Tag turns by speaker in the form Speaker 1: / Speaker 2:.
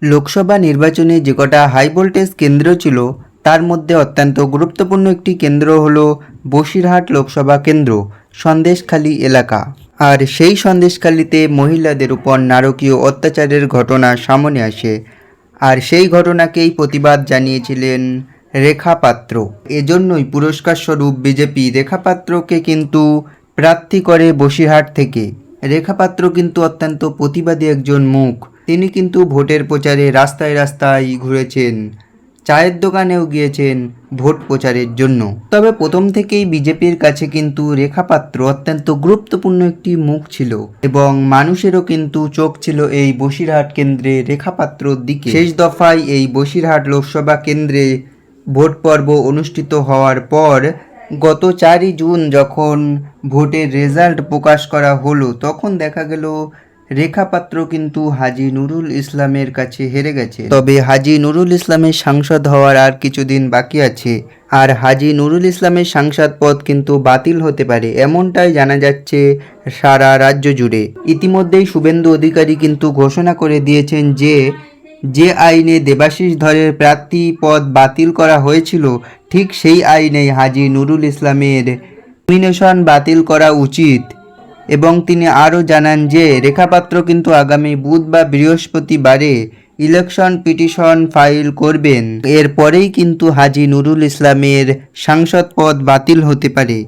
Speaker 1: লোকসভা নির্বাচনে যে কটা হাই ভোল্টেজ কেন্দ্র ছিল তার মধ্যে অত্যন্ত গুরুত্বপূর্ণ একটি কেন্দ্র হলো বসিরহাট লোকসভা কেন্দ্র, সন্দেশখালী এলাকা। আর সেই সন্দেশখালীতে মহিলাদের উপর নারকীয় অত্যাচারের ঘটনা সামনে আসে, আর সেই ঘটনাকেই প্রতিবাদ জানিয়েছিলেন রেখা পাত্র। এজন্যই পুরস্কার স্বরূপ বিজেপি রেখা পাত্রকে কিন্তু প্রার্থী করে বসিরহাট থেকে। রেখা পাত্র কিন্তু অত্যন্ত প্রতিবাদী একজন মুখ। তিনি কিন্তু ভোটের প্রচারে রাস্তায় রাস্তায় ঘুরেছেন, চায়ের দোকানেও গিয়েছেন ভোট প্রচারের জন্য। তবে প্রথম থেকেই বিজেপির কাছে কিন্তু রেখা পাত্র অত্যন্ত গুরুত্বপূর্ণ একটি মুখ ছিল এবং মানুষেরও কিন্তু চোখ ছিল এই বসিরহাট কেন্দ্রে রেখা পাত্রর দিকে। শেষ দফায় এই বসিরহাট লোকসভা কেন্দ্রে ভোট পর্ব অনুষ্ঠিত হওয়ার পর গত 4ই জুন যখন ভোটের রেজাল্ট প্রকাশ করা হলো, তখন দেখা গেল রেখা পাত্র কিন্তু হাজী নুরুল ইসলামের কাছে হেরে গেছে। তবে হাজী নুরুল ইসলামের সাংসদ হওয়ার আর কিছুদিন বাকি আছে, আর হাজী নুরুল ইসলামের সাংসদ পদ কিন্তু বাতিল হতে পারে, এমনটাই জানা যাচ্ছে সারা রাজ্য জুড়ে। ইতিমধ্যেই শুভেন্দু অধিকারী কিন্তু ঘোষণা করে দিয়েছেন যে আইনে দেবাশিস ধরের প্রার্থী পদ বাতিল করা হয়েছিল, ঠিক সেই আইনেই হাজী নুরুল ইসলামের নমিনেশন বাতিল করা উচিত। এবং তিনি আরও জানান যে রেখা পাত্র কিন্তু আগামী বুধ বা বৃহস্পতিবারে ইলেকশন পিটিশন ফাইল করবেন। এরপরেই কিন্তু হাজী নুরুল ইসলামের সাংসদ পদ বাতিল হতে পারে।